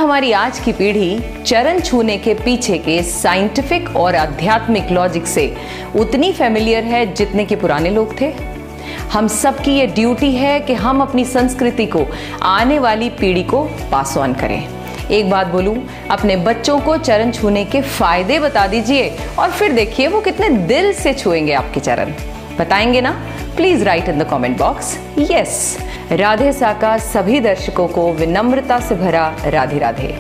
हमारी आज की पीढ़ी चरण छूने के पीछे के साइंटिफिक और आध्यात्मिक लॉजिक से उतनी फेमिलियर है जितने के पुराने लोग थे। हम सबकी ये ड्यूटी है कि हम अपनी संस्कृति को आने वाली पीढ़ी को पास ऑन करें। एक बात बोलूं, अपने बच्चों को चरण छूने के फायदे बता दीजिए और फिर देखिए वो कितने दिल से छुएंगे आपके चरण। बताएंगे ना? Please write in the comment box yes. Radhe साका सभी दर्शकों को विनम्रता से भरा राधे राधे।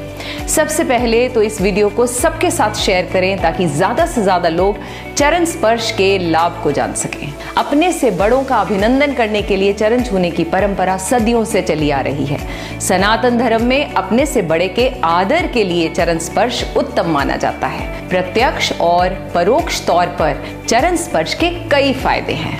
सबसे पहले तो इस वीडियो को सबके साथ शेयर करें ताकि ज्यादा से ज्यादा लोग चरण स्पर्श के लाभ को जान सकें। अपने से बड़ों का अभिनंदन करने के लिए चरण छूने की परंपरा सदियों से चली आ रही है। सनातन धर्म में अपने से बड़े के आदर के लिए चरण स्पर्श उत्तम माना जाता है। प्रत्यक्ष और परोक्ष तौर पर चरण स्पर्श के कई फायदे हैं,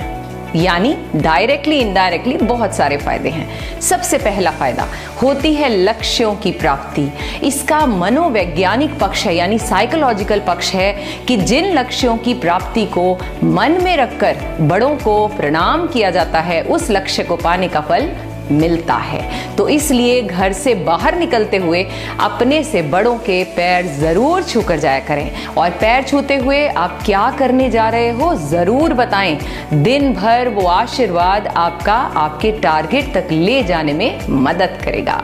यानी डायरेक्टली इनडायरेक्टली बहुत सारे फायदे हैं। सबसे पहला फायदा होती है लक्ष्यों की प्राप्ति। इसका मनोवैज्ञानिक पक्ष है, यानी साइकोलॉजिकल पक्ष है कि जिन लक्ष्यों की प्राप्ति को मन में रखकर बड़ों को प्रणाम किया जाता है उस लक्ष्य को पाने का फल मिलता है। तो इसलिए घर से बाहर निकलते हुए अपने से बड़ों के पैर जरूर छूकर जाया करें और पैर छूते हुए आप क्या करने जा रहे हो जरूर बताएं। दिन भर वो आशीर्वाद आपका आपके टारगेट तक ले जाने में मदद करेगा।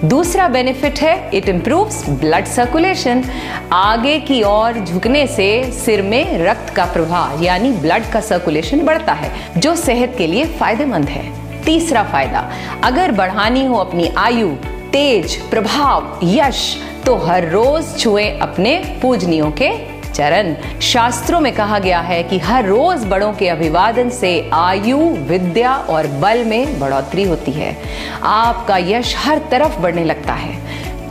दूसरा बेनिफिट है इट इंप्रूव्स ब्लड सर्कुलेशन। आगे की ओर झुकने से सिर में रक्त का प्रवाह यानी ब्लड का सर्कुलेशन बढ़ता है, जो सेहत के लिए फायदेमंद है। तीसरा फायदा, अगर बढ़ानी हो अपनी आयु, तेज, प्रभाव, यश, तो हर रोज छुएं अपने पूजनियों के चरण। शास्त्रों में कहा गया है कि हर रोज बड़ों के अभिवादन से आयु, विद्या और बल में बढ़ोतरी होती है। आपका यश हर तरफ बढ़ने लगता है।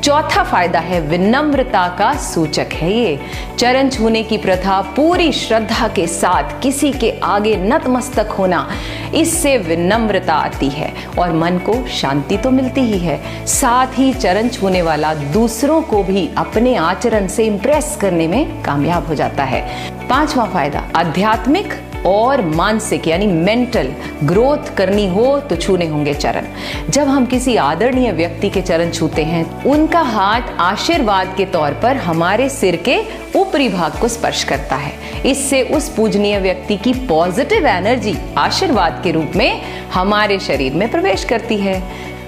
चौथा फायदा है विनम्रता का सूचक है ये। चरण छूने की प्रथा पूरी श्रद्धा के साथ किसी के आगे नतमस्तक होना, इससे विनम्रता आती है और मन को शांति तो मिलती ही है, साथ ही चरण छूने वाला दूसरों को भी अपने आचरण से इंप्रेस करने में कामयाब हो जाता है। पांचवा फायदा आध्यात्मिक और मानसिक यानी मेंटल ग्रोथ करनी हो तो छूने होंगे चरण। जब हम किसी आदरणीय व्यक्ति के चरण छूते हैं, उनका हाथ आशीर्वाद के तौर पर हमारे सिर के ऊपरी भाग को स्पर्श करता है। इससे उस पूजनीय व्यक्ति की पॉजिटिव एनर्जी आशीर्वाद के रूप में हमारे शरीर में प्रवेश करती है।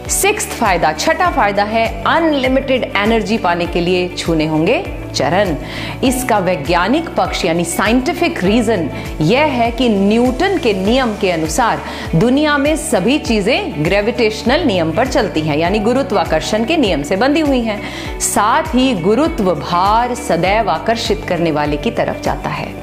छठा फायदा है अनलिमिटेड एनर्जी पाने के लिए छूने होंगे चरण। इसका वैज्ञानिक पक्ष यानी साइंटिफिक रीजन यह है कि न्यूटन के नियम के अनुसार दुनिया में सभी चीजें ग्रेविटेशनल नियम पर चलती हैं, यानी गुरुत्वाकर्षण के नियम से बंधी हुई हैं। साथ ही गुरुत्व भार सदैव आकर्षित करने वाले की तरफ जाता है।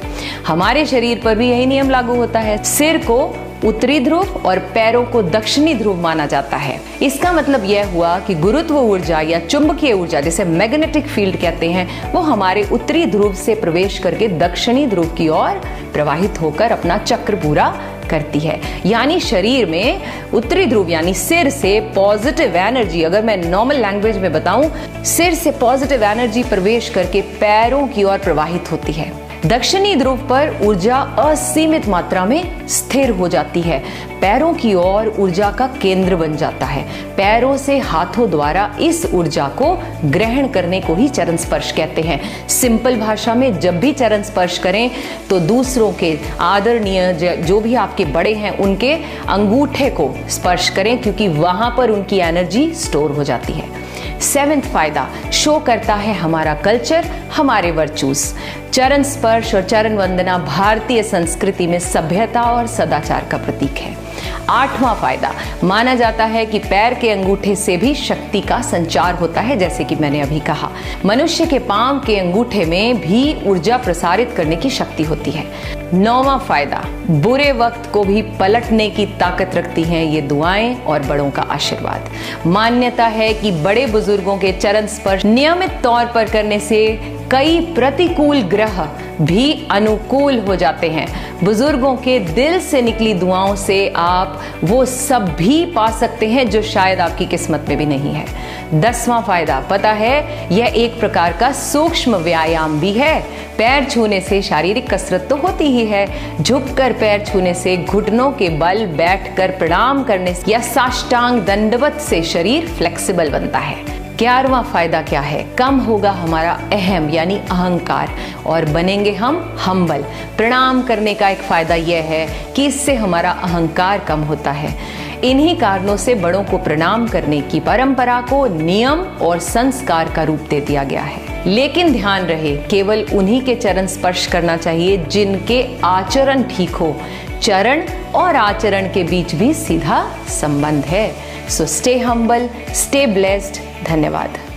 हमारे शरीर पर भी यही नियम लागू होता है। सिर को उत्तरी ध्रुव और पैरों को दक्षिणी ध्रुव माना जाता है। इसका मतलब यह हुआ कि गुरुत्व ऊर्जा या चुंबकीय ऊर्जा जिसे मैग्नेटिक फील्ड कहते हैं, वो हमारे उत्तरी ध्रुव से प्रवेश करके दक्षिणी ध्रुव की ओर प्रवाहित होकर अपना चक्र पूरा करती है। यानी शरीर में उत्तरी ध्रुव यानी सिर से पॉजिटिव एनर्जी, अगर मैं नॉर्मल लैंग्वेज में बताऊं, सिर से पॉजिटिव एनर्जी प्रवेश करके पैरों की ओर प्रवाहित होती है। दक्षिणी ध्रुव पर ऊर्जा असीमित मात्रा में स्थिर हो जाती है, पैरों की ओर ऊर्जा का केंद्र बन जाता है। पैरों से हाथों द्वारा इस ऊर्जा को ग्रहण करने को ही चरण स्पर्श कहते हैं। सिंपल भाषा में जब भी चरण स्पर्श करें तो दूसरों के आदरणीय जो भी आपके बड़े हैं उनके अंगूठे को स्पर्श करें, क्योंकि वहां पर उनकी एनर्जी स्टोर हो जाती है। 7वां फायदा शो करता है हमारा कल्चर, हमारे वर्चूज। चरण स्पर्श और चरण वंदना भारतीय संस्कृति में सभ्यता और सदाचार का प्रतीक है। 8वां फायदा माना जाता है कि पैर के अंगूठे से भी शक्ति का संचार होता है, जैसे कि मैंने अभी कहा। मनुष्य के पांव के अंगूठे में भी ऊर्जा प्रसारित करने की शक्ति होती है। 9वां फायदा बुरे वक्त को भी पलटने की ताकत रखती हैं ये दुआएं और बड़ों का आशीर्वाद। मान्यता है कि बड़े बुजुर्गों के चरण स्पर्श नियमित तौर पर करने से कई प्रतिकूल ग्रह भी अनुकूल हो जाते हैं। बुजुर्गों के दिल से निकली दुआओं से आप वो सब भी पा सकते हैं जो शायद आपकी किस्मत में भी नहीं है। 10वां फायदा पता है, यह एक प्रकार का सूक्ष्म व्यायाम भी है। पैर छूने से शारीरिक कसरत तो होती ही है, झुककर पैर छूने से, घुटनों के बल बैठकर प्रणाम करने से या साष्टांग दंडवत से शरीर फ्लेक्सिबल बनता है। 11वां फायदा क्या है? कम होगा हमारा अहम यानी अहंकार और बनेंगे हम हम्बल। प्रणाम करने का एक फायदा यह है कि इससे हमारा अहंकार कम होता है। इन्हीं कारणों से बड़ों को प्रणाम करने की परंपरा को नियम और संस्कार का रूप दे दिया गया है। लेकिन ध्यान रहे, केवल उन्हीं के चरण स्पर्श करना चाहिए जिनके आचरण ठीक हो। चरण और आचरण के बीच भी सीधा संबंध है। So stay humble, stay blessed. धन्यवाद।